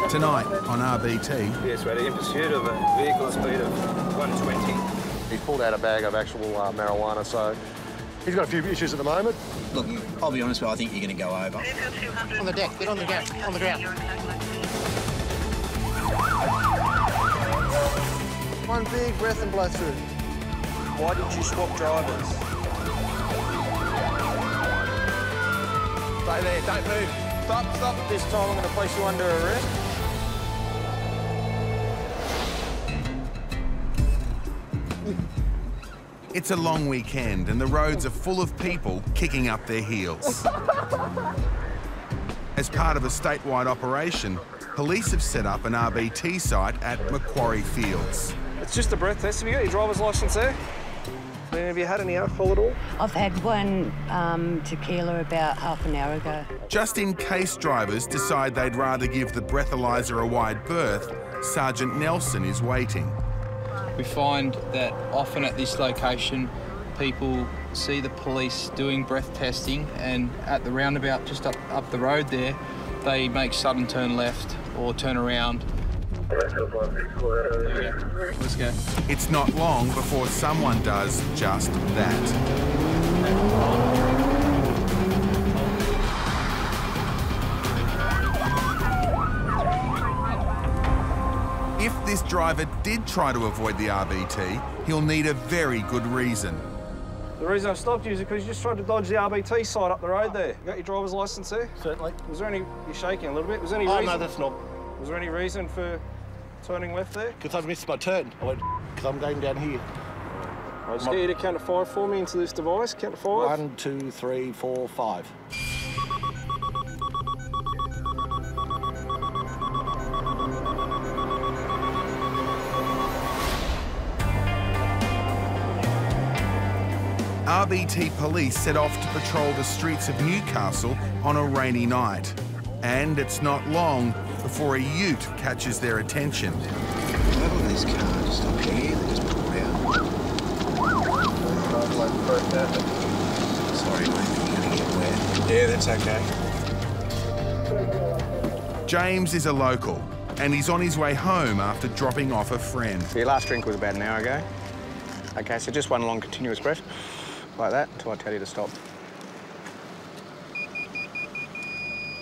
Tonight on RBT. Yes, we're in pursuit of a vehicle speed of 120. He's pulled out a bag of actual marijuana, so he's got a few issues at the moment. Look, I'll be honest with you, I think you're going to go over. On the deck, get on the deck, on the ground. One big breath and blow through. Why did you swap drivers? Stay there, don't move. Stop. This time I'm going to place you under arrest. It's a long weekend and the roads are full of people kicking up their heels. As part of a statewide operation, police have set up an RBT site at Macquarie Fields. It's just a breath test. Have you got your driver's licence there? Have you had any alcohol at all? I've had one tequila about half an hour ago. Just in case drivers decide they'd rather give the breathalyzer a wide berth, Sergeant Nelson is waiting. We find that often at this location, people see the police doing breath testing, and at the roundabout just up the road there, they make sudden turn left or turn around. Let's go. It's not long before someone does just that. If this driver did try to avoid the RBT, he'll need a very good reason. The reason I stopped you is because you just tried to dodge the RBT side up the road there. You got your driver's licence there? Certainly. Was there any... You're shaking a little bit. Was there any reason? No, that's not. Was there any reason for turning left there? Because I've missed my turn. I went, because I'm going down here. I'll just get you to count to 5 for me into this device. Count to 5. 1, 2, 3, 4, 5. RBT police set off to patrol the streets of Newcastle on a rainy night. And it's not long before a ute catches their attention. Level this car just up here, they just pull around. Sorry, mate, you're going to get wet. Yeah, that's okay. James is a local, and he's on his way home after dropping off a friend. So your last drink was about an hour ago. Okay, so just one long continuous breath, like that, until I tell you to stop.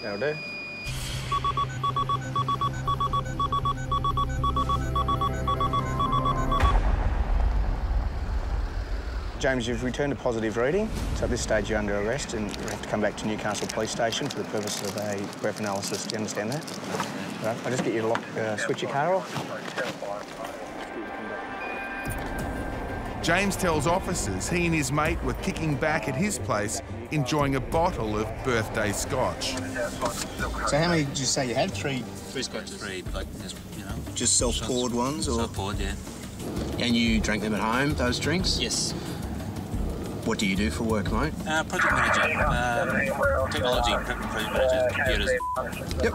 That'll do. James, you've returned a positive reading, so at this stage you're under arrest and you have to come back to Newcastle Police Station for the purpose of a breath analysis. Do you understand that? Right, I'll just get you to switch your car off. James tells officers he and his mate were kicking back at his place, enjoying a bottle of birthday scotch. So how many did you say you had? Three Scotches. 3, like, just, you know. Just self-poured ones? Or? Self-poured, yeah. And you drank them at home, those drinks? Yes. What do you do for work, mate? Project manager, technology, project manager, computers. Yep.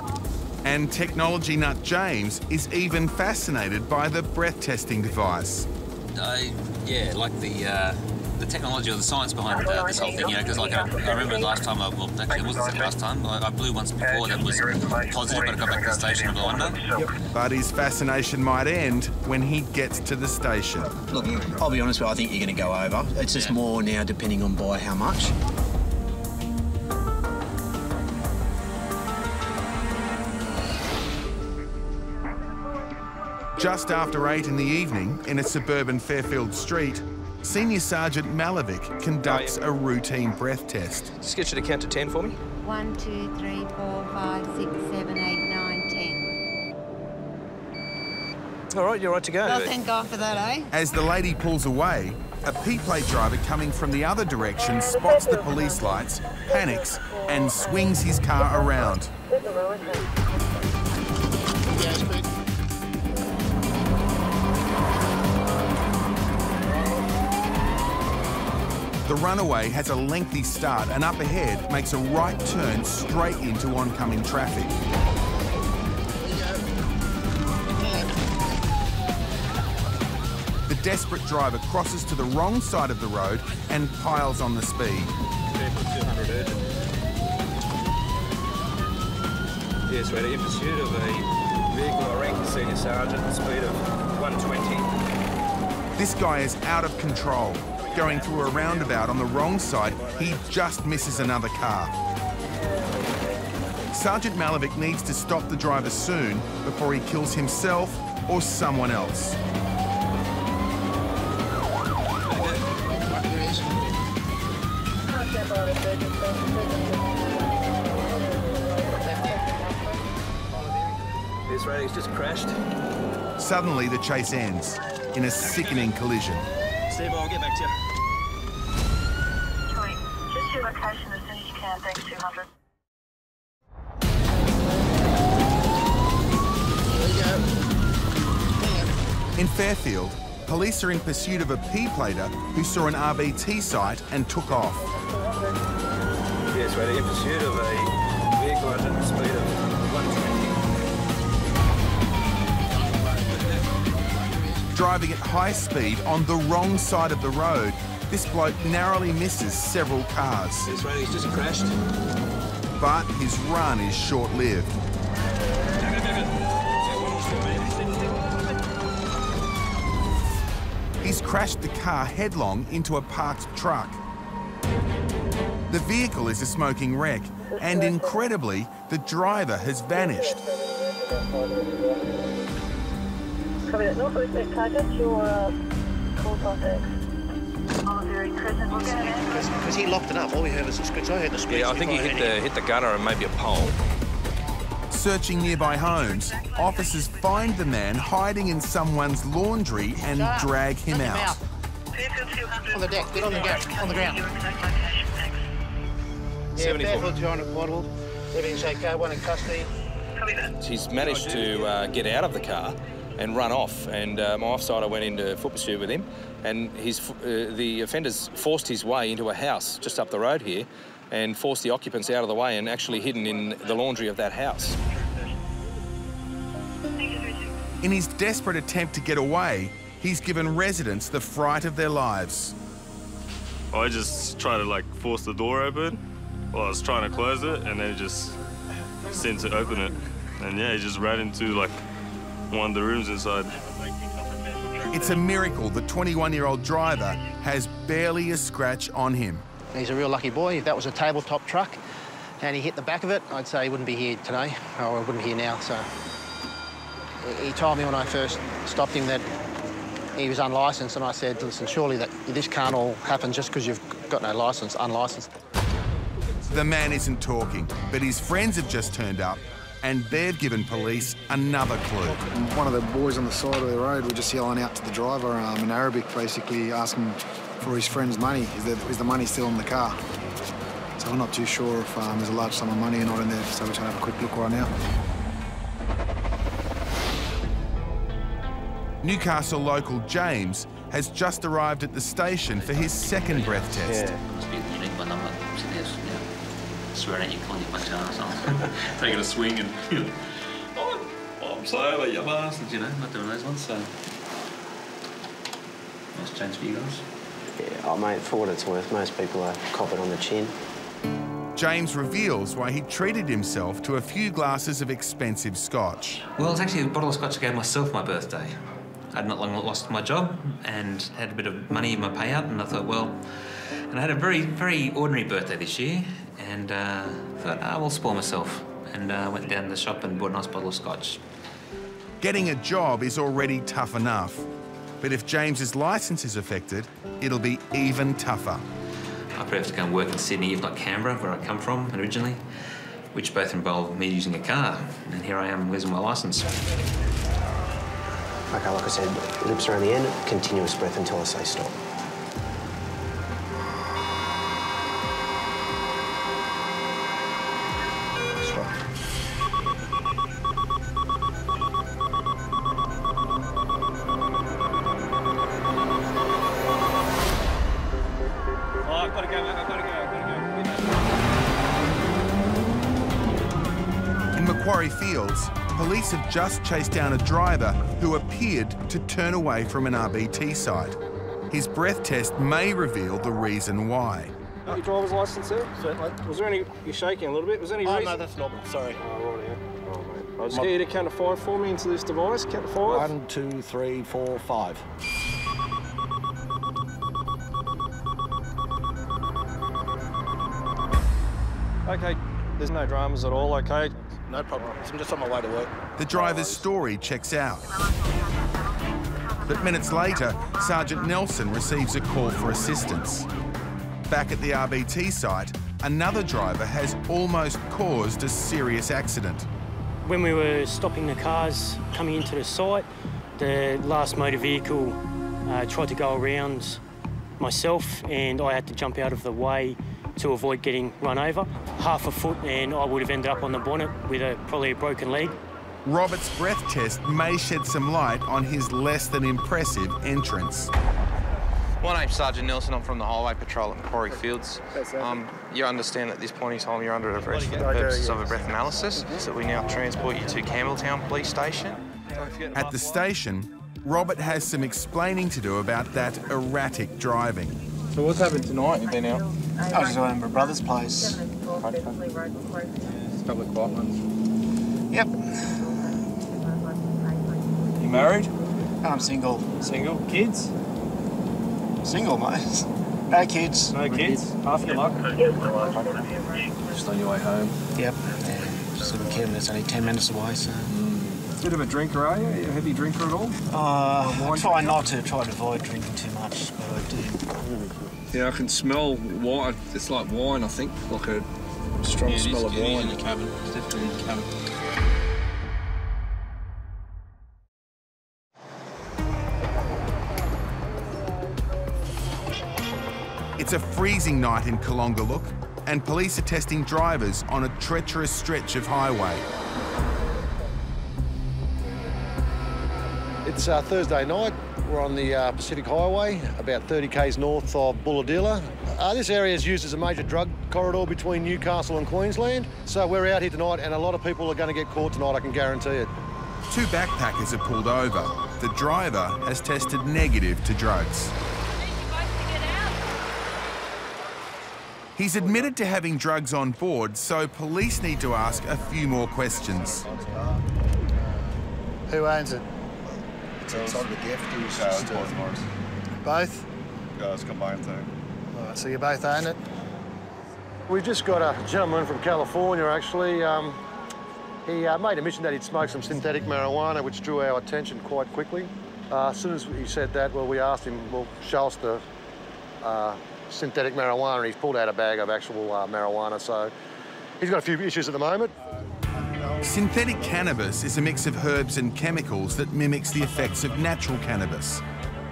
And technology nut James is even fascinated by the breath testing device. Yeah, like the technology or the science behind this whole thing, you know, because like I remember last time, well, actually it wasn't the last time, I blew once before that was positive, but I got back to the station and blew under. Yep. But his fascination might end when he gets to the station. Look, I'll be honest with you, I think you're going to go over. It's just more now depending on by how much. Just after 8 in the evening, in a suburban Fairfield street, Senior Sergeant Malovic conducts a routine breath test. Just get you to count to 10 for me. 1, 2, 3, 4, 5, 6, 7, 8, 9, 10. All right, you're right to go. Well, thank God for that, eh? As the lady pulls away, a P-plate driver coming from the other direction spots the police lights, panics, and swings his car around. The runaway has a lengthy start and up ahead makes a right turn straight into oncoming traffic. The desperate driver crosses to the wrong side of the road and piles on the speed. Yes, we're in pursuit of a vehicle. I rank as senior sergeant at a speed of 120. This guy is out of control. Going through a roundabout on the wrong side, he just misses another car. Sergeant Malovic needs to stop the driver soon before he kills himself or someone else. This rating's just crashed. Suddenly, the chase ends in a sickening collision. Steve, I'll get back to you. Joey, just your location as soon as you can. Thanks, 200. In Fairfield, police are in pursuit of a P-plater who saw an RBT site and took off. Yes, rating in pursuit of a vehicle at a speed of 120. Driving at high speed on the wrong side of the road, this bloke narrowly misses several cars. This rating's just crashed. But his run is short-lived. He's crashed the car headlong into a parked truck. The vehicle is a smoking wreck, and incredibly, the driver has vanished. Because he locked it up. All we heard was the screech. I heard the screech. Yeah, I think he hit the gunner and maybe a pole. Searching nearby homes, officers find the man hiding in someone's laundry and drag him out. On the deck, get on the ground. On the ground. Yeah, Fairfield, John at Waterville. Everything's okay, one in custody. He's managed to get out of the car and run off, and my offsider went into foot pursuit with him, and the offender's forced his way into a house just up the road here and forced the occupants out of the way and actually hidden in the laundry of that house. In his desperate attempt to get away, he's given residents the fright of their lives. I just tried to force the door open while I was trying to close it, and then just seemed to open it. And yeah, he just ran into one of the rooms inside. It's a miracle the 21-year-old driver has barely a scratch on him. He's a real lucky boy. If that was a tabletop truck and he hit the back of it, I'd say he wouldn't be here today, or I wouldn't be here now. So he told me when I first stopped him that he was unlicensed, and I said, listen, surely this can't all happen just because you've got no licence, unlicensed. The man isn't talking, but his friends have just turned up, and they've given police another clue. One of the boys on the side of the road were just yelling out to the driver in Arabic, basically asking for his friend's money. Is the money still in the car? So I'm not too sure if there's a large sum of money or not in there, so we're trying to have a quick look right now. Newcastle local James has just arrived at the station for his second breath test. It's a bit unique one. I'm not sitting there, swearing at you, calling you a bunch of arseholes. Taking a swing and, I'm sorry, you bastards, not doing those ones, so. Nice change for you guys. Yeah, mate, for what it's worth, most people are cop it on the chin. James reveals why he treated himself to a few glasses of expensive scotch. Well, it's actually a bottle of scotch I gave myself my birthday. I'd not long lost my job and had a bit of money in my payout, and I thought, well, and I had a very, very ordinary birthday this year, and thought, I will spoil myself, and went down to the shop and bought a nice bottle of scotch. Getting a job is already tough enough, but if James's licence is affected, it'll be even tougher. I probably have to go and work in Sydney, if not Canberra, where I come from originally, which both involve me using a car, and here I am losing my licence. Okay, like I said, lips around the end, continuous breath until I say stop. Macquarie Fields, police have just chased down a driver who appeared to turn away from an RBT site. His breath test may reveal the reason why. Got your driver's licence there? Was there any... You're shaking a little bit. Was there any reason? No, that's normal. Sorry. Oh, right, yeah. Oh, mate. I'll just get you to count to 5 for me into this device. Count to 5. 1, 2, 3, 4, 5. OK, there's no dramas at all, OK? No problem. I'm just on my way to work. The driver's story checks out. But minutes later, Sergeant Nelson receives a call for assistance. Back at the RBT site, another driver has almost caused a serious accident. When we were stopping the cars coming into the site, the last motor vehicle tried to go around myself and I had to jump out of the way to avoid getting run over. Half a foot and I would have ended up on the bonnet with probably a broken leg. Robert's breath test may shed some light on his less than impressive entrance. My name's Sergeant Nelson. I'm from the Highway Patrol at Macquarie Fields. You understand at this point in time you're under arrest for the purposes of a breath analysis, so we now transport you to Campbelltown Police Station. At the station, Robert has some explaining to do about that erratic driving. So what's happened tonight? You've been out? I was going to my brother's place. Couple of quiet ones. Yep. You married? I'm single. Single? Kids? Single, mate. No kids. No kids? Half your luck. Just on your way home? Yep. Yeah, just live in Kevin. It's only 10 minutes away, so... Bit of a drinker, are you? Are you a heavy drinker at all? I try not to. Try to avoid drinking too much, but I do. Yeah, I can smell wine. It's like wine, I think. Like a strong smell of wine. In the cabin. It's definitely in the cabin. It's a freezing night in Kalongalook, and police are testing drivers on a treacherous stretch of highway. It's Thursday night. We're on the Pacific Highway, about 30 k's north of Bulahdelah. This area is used as a major drug corridor between Newcastle and Queensland. So we're out here tonight, and a lot of people are going to get caught tonight, I can guarantee it. 2 backpackers are pulled over. The driver has tested negative to drugs. He's admitted to having drugs on board, so police need to ask a few more questions. Who owns it? It's on the gift. Both? Yeah, it's a combined thing. All right, so you both own it? We just got a gentleman from California, actually. He made a mention that he'd smoked some synthetic marijuana, which drew our attention quite quickly. As soon as he said that, well, we asked him, well, show us the synthetic marijuana, and he's pulled out a bag of actual marijuana, so he's got a few issues at the moment. Synthetic cannabis is a mix of herbs and chemicals that mimics the effects of natural cannabis.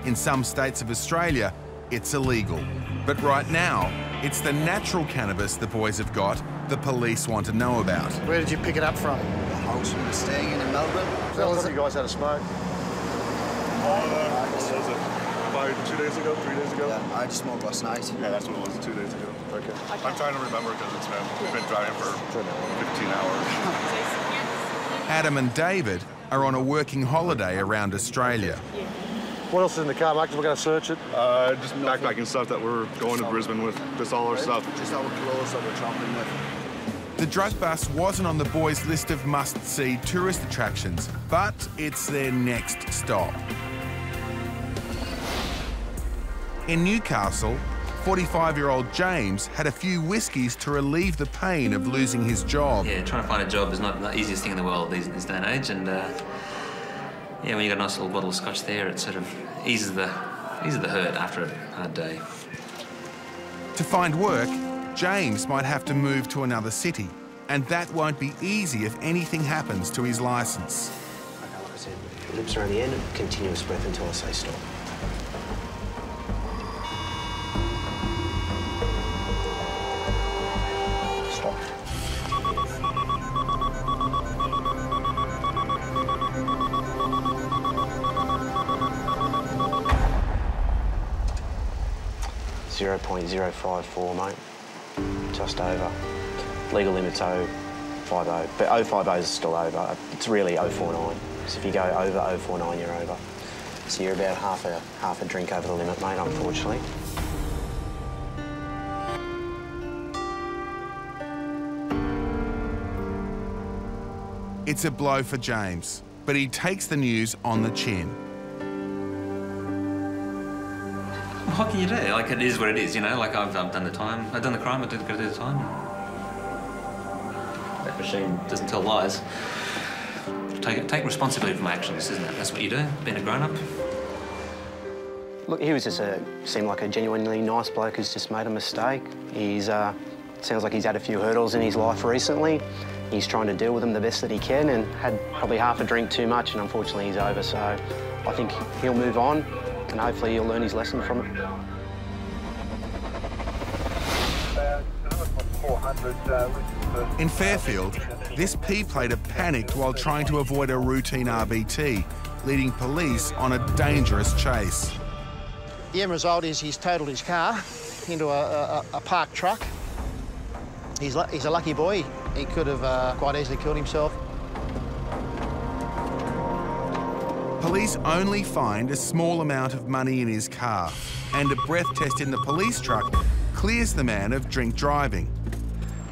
In some states of Australia, it's illegal. But right now, it's the natural cannabis the boys have got the police want to know about. Where did you pick it up from? The house we were staying in Melbourne. Tell us if you guys had a smoke. What was it? About 2 days ago, 3 days ago? Yeah, I just smoked last night. Yeah, that's what it was, 2 days ago. Okay. I'm trying to remember because we've been driving for 15 hours. Adam and David are on a working holiday around Australia. What else is in the car, mate? We're going to search it. Just backpacking stuff that we're going to Brisbane with. Just all our stuff. Just our clothes that we're traveling with. The drug bust wasn't on the boys' list of must-see tourist attractions, but it's their next stop. In Newcastle, 45-year-old James had a few whiskies to relieve the pain of losing his job. Yeah, trying to find a job is not the easiest thing in the world this day and age, and yeah, when you got a nice little bottle of scotch there, it sort of eases the hurt after a hard day. To find work, James might have to move to another city, and that won't be easy if anything happens to his licence. Okay, like I said, lips around the end, continuous breath until I say stop. Stop. 0.054, mate. Just over. Legal limit's 050, but 050 is still over. It's really 049. So if you go over 049, you're over. So you're about half a drink over the limit, mate, unfortunately. It's a blow for James, but he takes the news on the chin. What can you do? Like, it is what it is, you know? Like, I've done the time. I've done the crime, I've got to do the time. That machine doesn't tell lies. Take responsibility for my actions, isn't it? That's what you do, being a grown-up. Look, he was just seemed like a genuinely nice bloke who's just made a mistake. He's sounds like he's had a few hurdles in his life recently. He's trying to deal with them the best that he can and had probably half a drink too much, and unfortunately he's over. So I think he'll move on and hopefully he'll learn his lesson from it. In Fairfield, this P-plater panicked while trying to avoid a routine RBT, leading police on a dangerous chase. The end result is he's totaled his car into a parked truck. He's a lucky boy. He could have quite easily killed himself. Police only find a small amount of money in his car, and a breath test in the police truck clears the man of drink driving.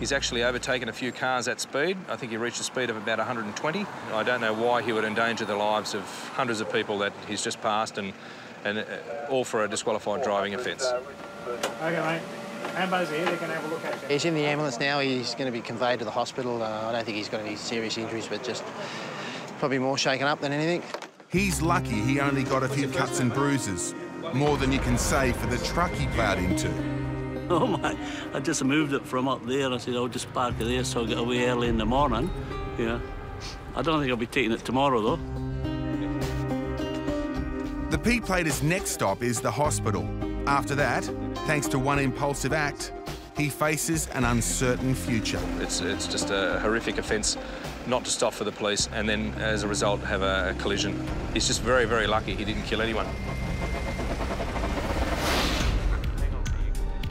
He's actually overtaken a few cars at speed. I think he reached a speed of about 120. I don't know why he would endanger the lives of hundreds of people that he's just passed, and all for a disqualified driving offence. Okay, mate. Ambo's here, they can have a look at you. He's in the ambulance now. He's going to be conveyed to the hospital. I don't think he's got any serious injuries, but just probably more shaken up than anything. He's lucky he only got a few cuts and bruises, more than you can say for the truck he ploughed into. Oh my, I just moved it from up there. I said, I'll just park it there so I'll get away early in the morning. Yeah. I don't think I'll be taking it tomorrow, though. The P-plater's next stop is the hospital. After that, thanks to one impulsive act, he faces an uncertain future. It's just a horrific offence not to stop for the police and then, as a result, have a collision. He's just very, very lucky he didn't kill anyone.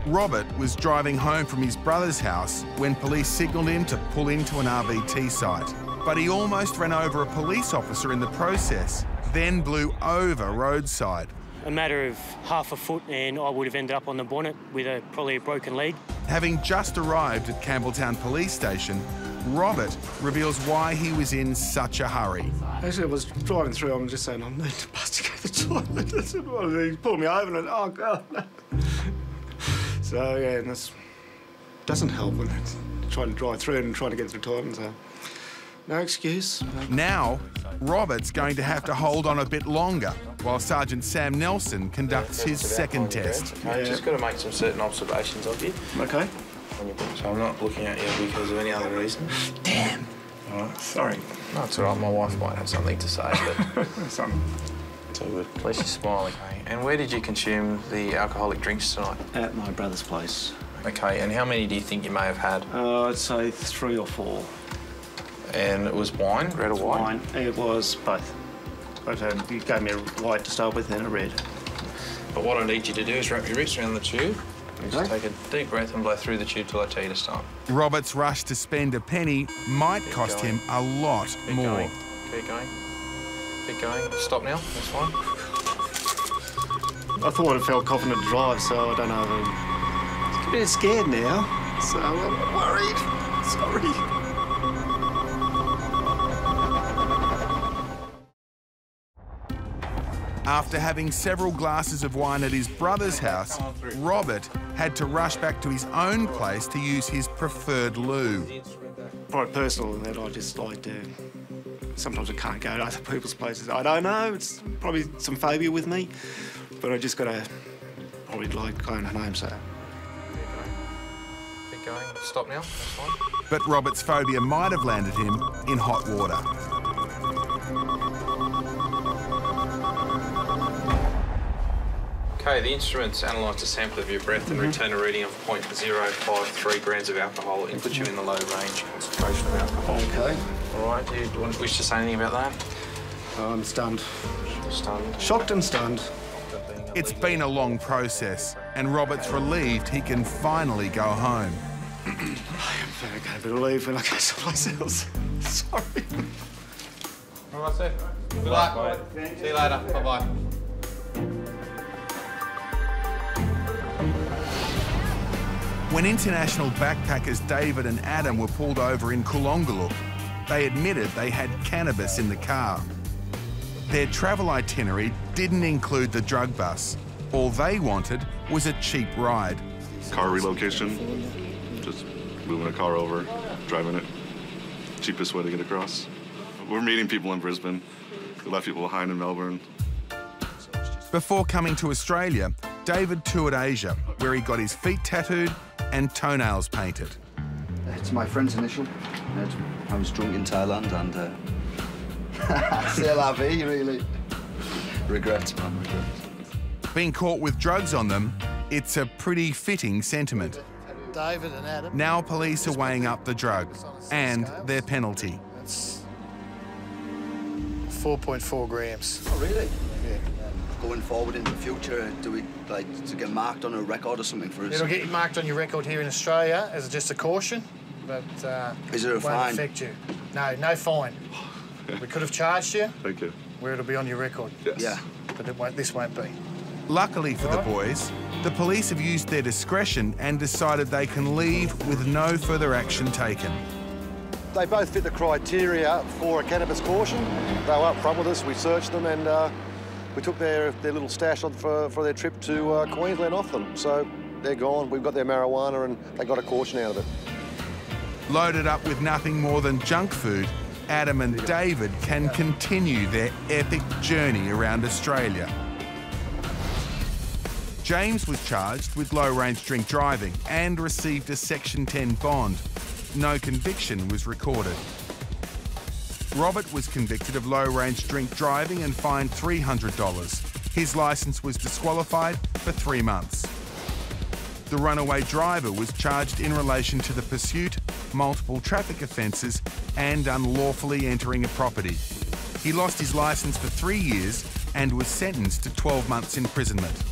Robert was driving home from his brother's house when police signalled him to pull into an RVT site. But he almost ran over a police officer in the process, then blew over roadside. A matter of half a foot and I would have ended up on the bonnet with probably a broken leg. Having just arrived at Campbelltown Police Station, Robert reveals why he was in such a hurry. Actually, I was driving through, I'm just saying, I need to bus to go to the toilet. That's what he pulled me over and, oh, God, no. So, yeah, and that doesn't help when it's trying to drive through and trying to get to the toilet, so no excuse. Now, Robert's going to have to hold on a bit longer while Sergeant Sam Nelson conducts his second test. Okay, I've just got to make some certain observations of you. Okay. So I'm not looking at you because of any other reason. Damn. All right, sorry. No, it's all right. My wife might have something to say, but it's all good. At least you smile, okay. And where did you consume the alcoholic drinks tonight? At my brother's place. Okay, and how many do you think you may have had? I'd say 3 or 4. And it was wine, red or white? Wine. It was both. But you gave me a white to start with and a red. But what I need you to do is wrap your wrist around the tube. Just take a deep breath and blow through the tube till I tell you to stop. Robert's rush to spend a penny might cost him a lot more. Going. Keep going. Keep going. Stop now. That's fine. I thought I felt confident to drive, so I don't know. I'm a bit scared now, so I'm worried. Sorry. After having several glasses of wine at his brother's house, Robert had to rush back to his own place to use his preferred loo. Quite personal in that I just like to... Sometimes I can't go to other people's places. I don't know, it's probably some phobia with me, but I just got to probably like going home, so... Keep going. Stop now. That's fine. But Robert's phobia might have landed him in hot water. Okay, the instruments analysed a sample of your breath and return a reading of 0.053 grams of alcohol. It puts you in the low range concentration of alcohol. Okay. All right, do you wish to say anything about that? I'm stunned. Stunned? Shocked and stunned. It's been a long process, and Robert's relieved he can finally go home. I am very going to be relieved when I go someplace else. Sorry. All right, sir. Good luck. See you later. Bye-bye. When international backpackers David and Adam were pulled over in Coolongaluk, they admitted they had cannabis in the car. Their travel itinerary didn't include the drug bus. All they wanted was a cheap ride. Car relocation, just moving a car over, driving it. Cheapest way to get across. We're meeting people in Brisbane. We left people behind in Melbourne. Before coming to Australia, David toured Asia, where he got his feet tattooed and toenails painted. It's my friend's initial. I was drunk in Thailand and c'est la vie, really. Regrets, man, regrets. Being caught with drugs on them, it's a pretty fitting sentiment. David and Adam. Now police are weighing up the drug and their penalty. That's 4.4 grams. Oh, really? Yeah. Going forward in the future, do we like to get marked on a record or something for us? It'll get marked on your record here in Australia as just a caution, but is there a won't fine? affect you. No, no fine. We could have charged you. Thank you. Where it'll be on your record. Yes. Yeah. But this won't be. Luckily for the boys, the police have used their discretion and decided they can leave with no further action taken. They both fit the criteria for a cannabis caution. They were up front with us, we searched them, and we took their little stash for their trip to Queensland off them. So they're gone, we've got their marijuana and they got a caution out of it. Loaded up with nothing more than junk food, Adam and David can continue their epic journey around Australia. James was charged with low-range drink driving and received a Section 10 bond. No conviction was recorded. Robert was convicted of low-range drink driving and fined $300. His licence was disqualified for 3 months. The runaway driver was charged in relation to the pursuit, multiple traffic offences and unlawfully entering a property. He lost his licence for 3 years and was sentenced to 12 months imprisonment.